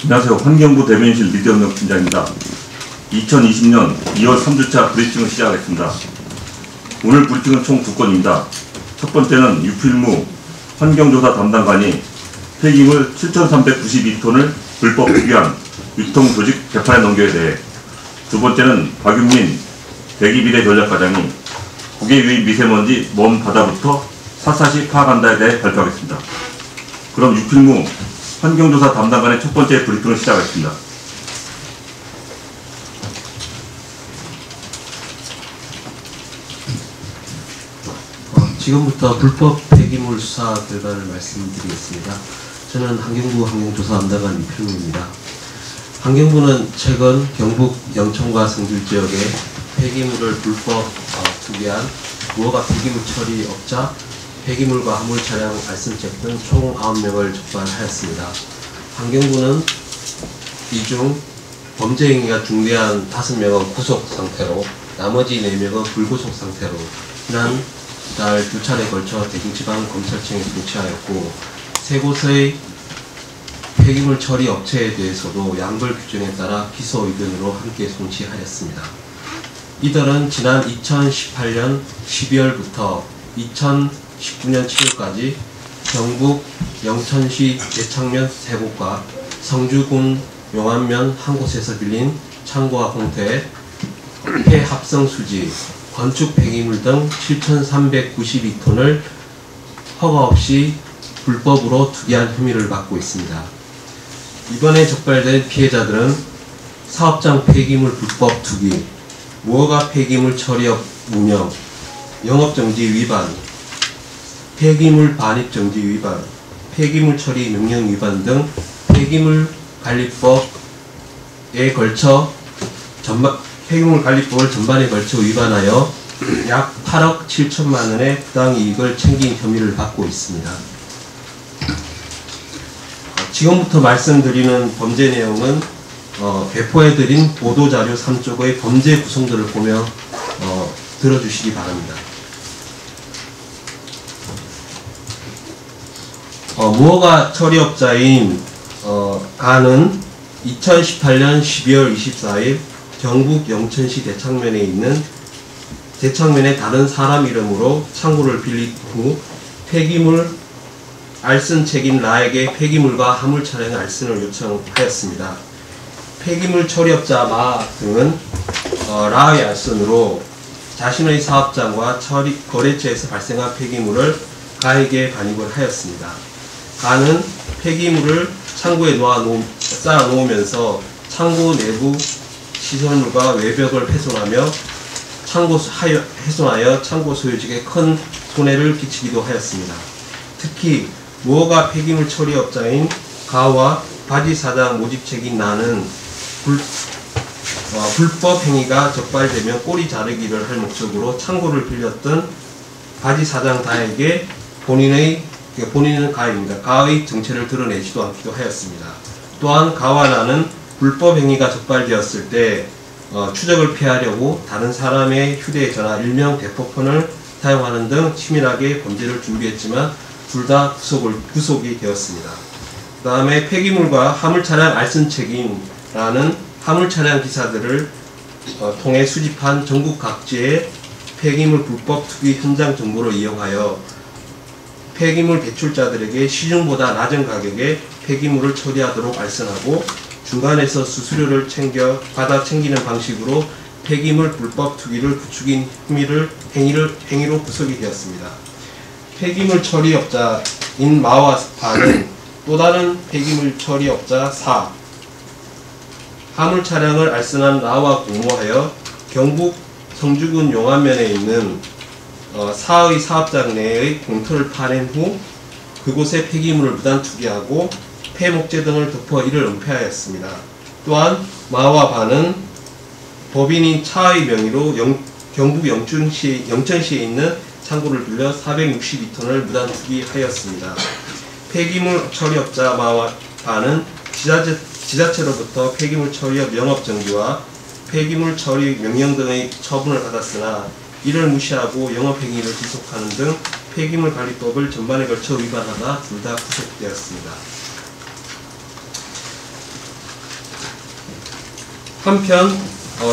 안녕하세요. 환경부 대변인실 리디엄명 팀장입니다. 2020년 2월 3주차 브리핑을 시작하겠습니다. 오늘 브리핑은 총 2건입니다. 첫 번째는 유필무 환경조사 담당관이 폐기물 7,392톤을 불법 투기한 유통조직 재판에 넘겨에 대해, 두 번째는 박윤민 대기비례 전략과장이 국외 유입 미세먼지 먼 바다부터 샅샅이 파악한다에 대해 발표하겠습니다. 그럼 유필무 환경조사 담당관의 첫 번째 브리핑을 시작하겠습니다. 지금부터 불법 폐기물 수사 결과를 말씀드리겠습니다. 저는 환경부 환경조사 담당관 유필무입니다. 환경부는 최근 경북 영천과 성주 지역에 폐기물을 불법 투기한 무허가 폐기물 처리 업자, 폐기물과 화물 차량 알선책 등 총 9명을 적발하였습니다. 환경부는 이 중 범죄 행위가 중대한 5명은 구속 상태로, 나머지 4명은 불구속 상태로 지난 달 2차례에 걸쳐 대구지방검찰청에 송치하였고, 3곳의 폐기물 처리 업체에 대해서도 양벌 규정에 따라 기소 의견으로 함께 송치하였습니다. 이들은 지난 2018년 12월부터 2019년 7월까지 경북 영천시 대창면 3곳과 성주군 용안면 한 곳에서 빌린 창고와 공터에 폐합성 수지, 건축 폐기물 등 7,392톤을 허가 없이 불법으로 투기한 혐의를 받고 있습니다. 이번에 적발된 피해자들은 사업장 폐기물 불법 투기, 무허가 폐기물 처리업 운영, 영업정지 위반, 폐기물 반입정지 위반, 폐기물 처리 명령 위반 등 폐기물 관리법에 걸쳐 폐기물 관리법을 전반에 걸쳐 위반하여 약 8억 7천만 원의 부당이익을 챙긴 혐의를 받고 있습니다. 지금부터 말씀드리는 범죄 내용은 배포해드린 보도자료 3쪽의 범죄 구성들을 보며 들어주시기 바랍니다. 무허가 처리업자인 가는 2018년 12월 24일 경북 영천시 대창면에 있는 대창면의 다른 사람 이름으로 창고를 빌린 후 폐기물 알선 책임 라에게 폐기물과 화물 차량 알선을 요청하였습니다. 폐기물 처리업자 마 등은 라의 알선으로 자신의 사업장과 거래처에서 발생한 폐기물을 가에게 반입을 하였습니다. 가는 폐기물을 창고에 쌓아 놓으면서 창고 내부 시설물과 외벽을 훼손하여 창고 소유직에 큰 손해를 끼치기도 하였습니다. 특히 무허가 폐기물 처리업자인 가와 바지 사장 모집 책임 나는 불법 행위가 적발되면 꼬리 자르기를 할 목적으로 창고를 빌렸던 바지 사장 다에게 본인은 가입니다. 가의 정체를 드러내지도 않기도 하였습니다. 또한 가와 나는 불법 행위가 적발되었을 때 추적을 피하려고 다른 사람의 휴대전화, 일명 대포폰을 사용하는 등 치밀하게 범죄를 준비했지만 둘 다 구속이 되었습니다. 그 다음에 폐기물과 화물차량 알선 책임라는 화물차량 기사들을 통해 수집한 전국 각지의 폐기물 불법 투기 현장 정보를 이용하여 폐기물 배출자들에게 시중보다 낮은 가격에 폐기물을 처리하도록 알선하고 중간에서 수수료를 받아 챙기는 방식으로 폐기물 불법 투기를 부추긴 행위로 구속이 되었습니다. 폐기물 처리업자인 마와 바는 또 다른 폐기물 처리업자 사, 화물 차량을 알선한 라와 공모하여 경북 성주군 용안면에 있는 사의 사업장 내의 공터를 파낸 후 그곳에 폐기물을 무단 투기하고 폐목재 등을 덮어 이를 은폐하였습니다. 또한 마와 바는 법인인 차의 명의로 경북 영천시에 있는 창고를 빌려 462톤을 무단 투기하였습니다. 폐기물 처리업자 바는 지자체로부터 폐기물 처리업 영업정지와 폐기물 처리 명령 등의 처분을 받았으나 이를 무시하고 영업행위를 지속하는 등 폐기물 관리법을 전반에 걸쳐 위반하다 둘 다 구속되었습니다. 한편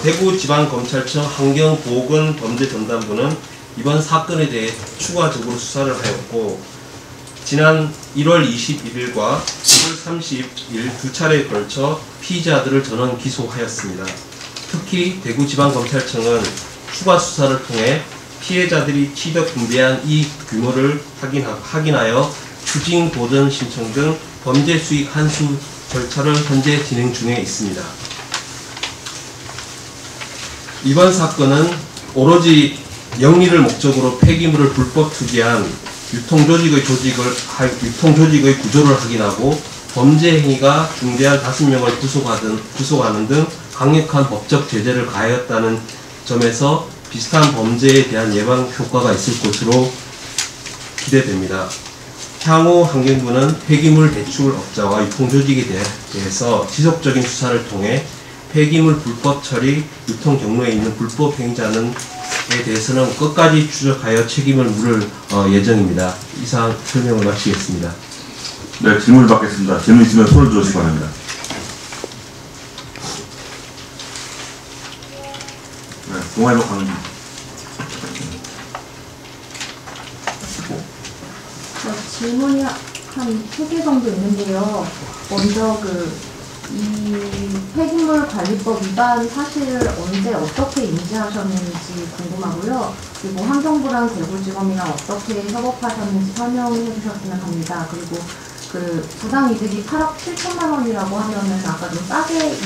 대구지방검찰청 환경보건범죄전담부는 이번 사건에 대해 추가적으로 수사를 하였고 지난 1월 21일과 1월 30일 두 차례에 걸쳐 피의자들을 전원 기소하였습니다. 특히 대구지방검찰청은 추가 수사를 통해 피해자들이 취득 분배한 이익 규모를 확인하여 추징 보전 신청 등 범죄 수익 환수 절차를 현재 진행 중에 있습니다. 이번 사건은 오로지 영리를 목적으로 폐기물을 불법 투기한 유통조직의 구조를 확인하고 범죄 행위가 중대한 5명을 구속하는 등 강력한 법적 제재를 가하였다는 점에서 비슷한 범죄에 대한 예방 효과가 있을 것으로 기대됩니다. 향후 환경부는 폐기물 배출업자와 유통조직에 대해서 지속적인 수사를 통해 폐기물 불법 처리, 유통 경로에 있는 불법 행위자에 대해서는 끝까지 추적하여 책임을 물을 예정입니다. 이상 설명을 마치겠습니다. 네, 질문을 받겠습니다. 질문 있으면 손을 들어주시기 바랍니다. 네, 동아일보 강의님. 질문이 한 3개 정도 있는데요. 먼저 이 폐기물 관리법 위반 사실을 언제 어떻게 인지하셨는지 궁금하고요. 그리고 환경부랑 대구지검이랑 어떻게 협업하셨는지 설명해 주셨으면 합니다. 그리고 부당이득이 8억 7천만 원이라고 하면은 아까 좀 싸게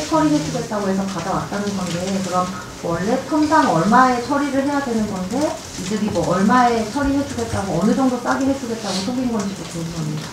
처리해 주겠다고 해서 받아왔다는 건데, 그럼 원래 톤당 얼마에 처리를 해야 되는 건데 이들이 얼마에 처리해 주겠다고, 어느 정도 싸게 해주겠다고 속인 건지도 궁금합니다.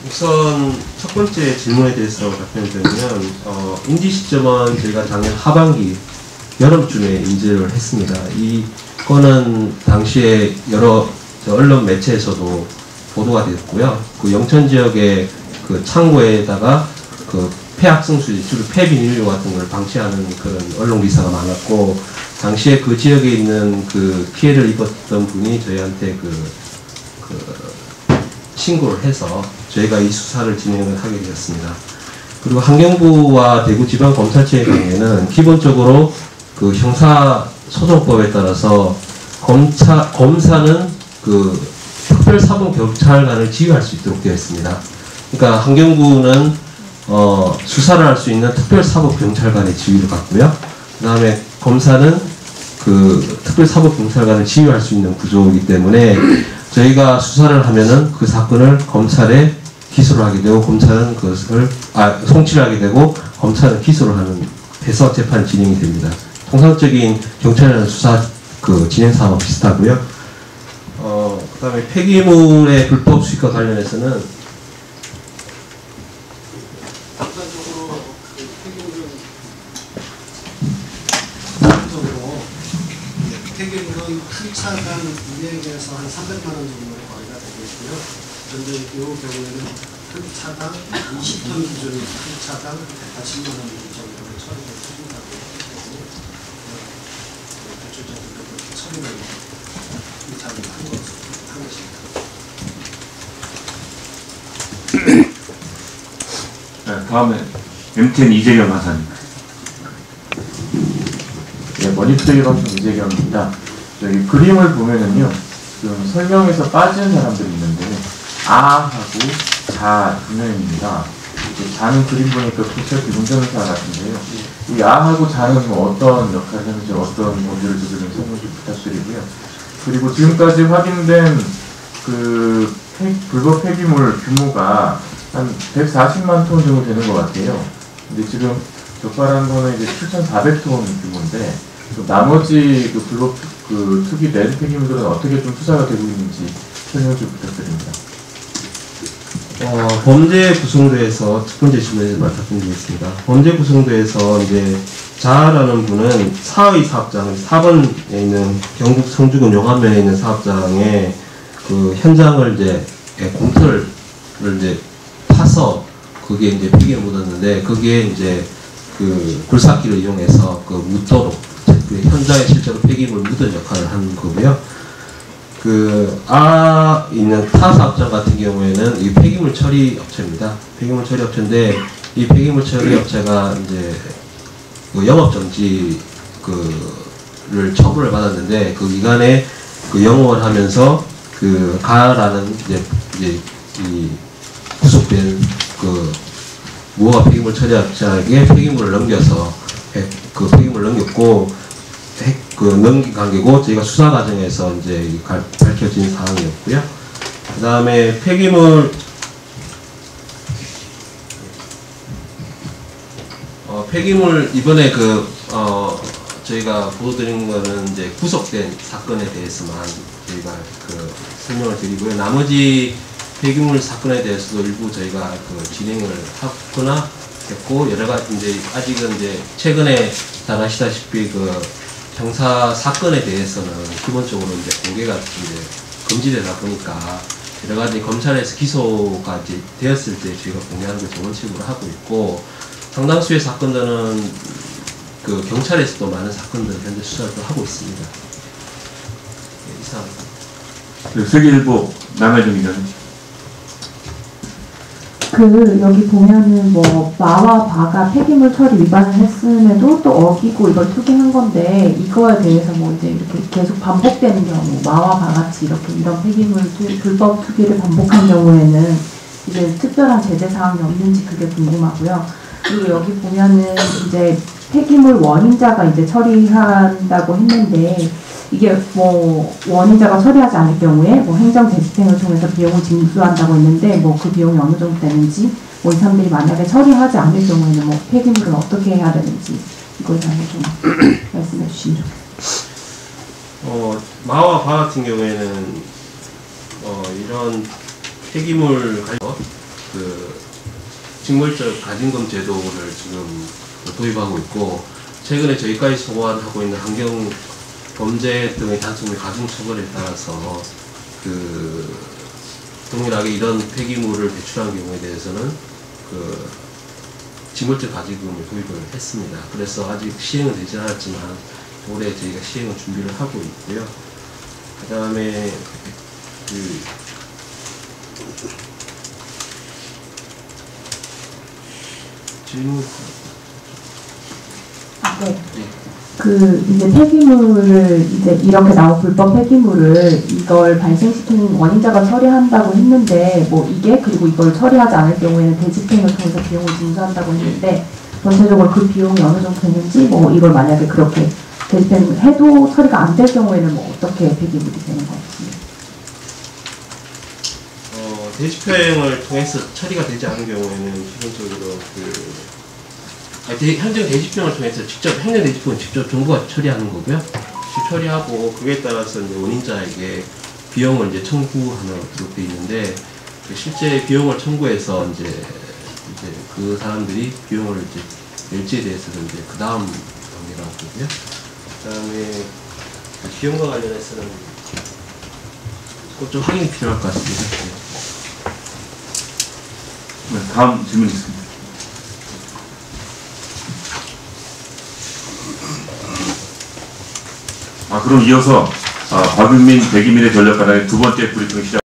우선 첫 번째 질문에 대해서 답변을 드리면 인지 시점은 저희가 작년 하반기 여름쯤에 인지를 했습니다. 이 건은 당시에 여러 언론 매체에서도 보도가 됐고요. 영천 지역의 창고에다가 폐합성수지, 주로 폐비닐류 같은 걸 방치하는 그런 언론 기사가 많았고, 당시에 그 지역에 있는 피해를 입었던 분이 저희한테 신고를 해서 저희가 이 수사를 진행을 하게 되었습니다. 그리고 환경부와 대구지방검찰청의 경우에는 기본적으로 형사소송법에 따라서 검사는 특별사법경찰관을 지휘할 수 있도록 되어 있습니다. 그러니까 환경부는 수사를 할 수 있는 특별사법경찰관의 지위를 갖고요. 그 다음에 검사는 특별사법경찰관을 지휘할 수 있는 구조이기 때문에 저희가 수사를 하면은 그 사건을 검찰에 기소를 하게 되고, 검찰은 그것을 송치를 하게 되고, 검찰은 기소를 해서 재판이 진행이 됩니다. 통상적인 경찰이라는 수사 진행 사항과 비슷하고요. 그 다음에 폐기물의 불법 수익과 관련해서는 폐기물은 한 차당 200에서 한 300만 원 정도로 거래가 되고 있고요. 그런데 이 경우에는 한 차당 20톤 기준으로 한 차당 180만 원 정도로 처리가 됩니다. 배출자들도 그렇게 처리를 한 것입니다. 네, 다음에 MTN 이재경 하사님. 네, 머니투데이방송 이재경입니다. 여기 그림을 보면은요, 좀 설명에서 빠지는 사람들이 있는데, 아하고 자 두 명입니다. 자는 그림 보니까 도철 비공전사 같은데요. 이 아하고 자는 어떤 역할을 하는지, 어떤 범죄를 저지르는지 설명 좀 부탁드리고요. 그리고 지금까지 확인된 불법 폐기물 규모가 한 140만 톤 정도 되는 것 같아요. 근데 지금 적발한 거는 이제 7,400톤 규모인데, 나머지 불법 투기된 폐기물들은 어떻게 좀 수사가 되고 있는지 설명 좀 부탁드립니다. 범죄 구성도에서 첫 번째 질문에 답변드리겠습니다. 범죄 구성도에서 이제 자라는 분은 사의 사업장 4번에 있는 경북 성주군 용암면에 있는 사업장에 그 현장을 이제 공터를 이제 파서 거기에 이제 폐기를 묻었는데 거기에 이제 그 굴삭기를 이용해서 그 묻도록 그 현장에 실제로 폐기물 묻은 역할을 하는 거고요. 그 있는 타 사업장 같은 경우에는 이 폐기물 처리 업체입니다. 폐기물 처리 업체인데 이 폐기물 처리 업체가 이제 그 영업 정지 그를 처분을 받았는데 그 기간에 그 영업을 하면서 그 가라는 이제 이 구속된 그 무허가 폐기물 처리 업체에게 폐기물을 넘겨서 그 폐기물을 넘겼고 그 넘긴 관계고 저희가 수사 과정에서 이제 밝혀진 사항이었고요. 그 다음에 폐기물 이번에 저희가 보도드린 거는 이제 구속된 사건에 대해서만 저희가 그 설명을 드리고요. 나머지 폐기물 사건에 대해서도 일부 저희가 그 진행을 하거나 했고 여러 가지 이제 아직은 이제 최근에 잘 아시다시피 그 형사 사건에 대해서는 기본적으로 이제 공개가 이제 금지되다 보니까 여러 가지 검찰에서 기소가 이제 되었을 때 저희가 공개하는 걸 기본칙으로 하고 있고 상당수의 사건들은 그 경찰에서도 많은 사건들을 현재 수사를 하고 있습니다. 네, 이상. 세계일보 남해정 기자님. 여기 보면은 뭐 마와 바가 폐기물 처리 위반을 했음에도 또 어기고 이걸 투기한 건데 이거에 대해서 뭐 이제 이렇게 계속 반복되는 경우 마와 바 같이 이렇게 이런 폐기물 불법 투기를 반복한 경우에는 이제 특별한 제재 사항이 없는지 그게 궁금하고요. 그리고 여기 보면은 이제 폐기물 원인자가 이제 처리한다고 했는데 이게 뭐 원인자가 처리하지 않을 경우에 뭐 행정 대집행을 통해서 비용을 징수한다고 했는데 뭐 그 비용이 어느 정도 되는지 뭐 이 사람들이 만약에 처리하지 않을 경우에는 뭐 폐기물을 어떻게 해야 되는지 이거에 대해서 좀 말씀해 주시면 좋겠습니다. 마와 바 같은 경우에는 이런 폐기물 그 징벌적 가진금 제도를 지금 도입하고 있고 최근에 저희까지 소관하고 있는 환경 범죄 등의 단순히 가중 처벌에 따라서 그 동일하게 이런 폐기물을 배출한 경우에 대해서는 그 징벌적 가지금을 도입을 했습니다. 그래서 아직 시행은 되지 않았지만 올해 저희가 시행을 준비를 하고 있고요. 그 다음에 질문. 네. 이제 폐기물을 이제 이렇게 나온 불법 폐기물을 이걸 발생시키는 원인자가 처리한다고 했는데 뭐 이게 그리고 이걸 처리하지 않을 경우에는 대집행을 통해서 비용을 징수한다고 했는데 전체적으로 그 비용이 어느 정도 되는지 뭐 이걸 만약에 그렇게 대집행을 해도 처리가 안 될 경우에는 뭐 어떻게 폐기물이 되는 건지. 대집행을 통해서 처리가 되지 않은 경우에는 기본적으로 행정 대집행을 통해서 직접 행정 대집행은 직접 정부가 처리하는 거고요. 직접 처리하고 그에 따라서 이제 원인자에게 비용을 이제 청구하는 것도 있는데 실제 비용을 청구해서 이제 그 사람들이 비용을 이제 낼지에 대해서는 이제 그 다음 단계라고 보고요. 그다음에 비용과 관련해서는 좀 확인이 필요할 것 같습니다. 네, 다음 질문 있습니다. 그럼 이어서 박윤민, 백이민의 전략가당의 두 번째 브리핑 시작.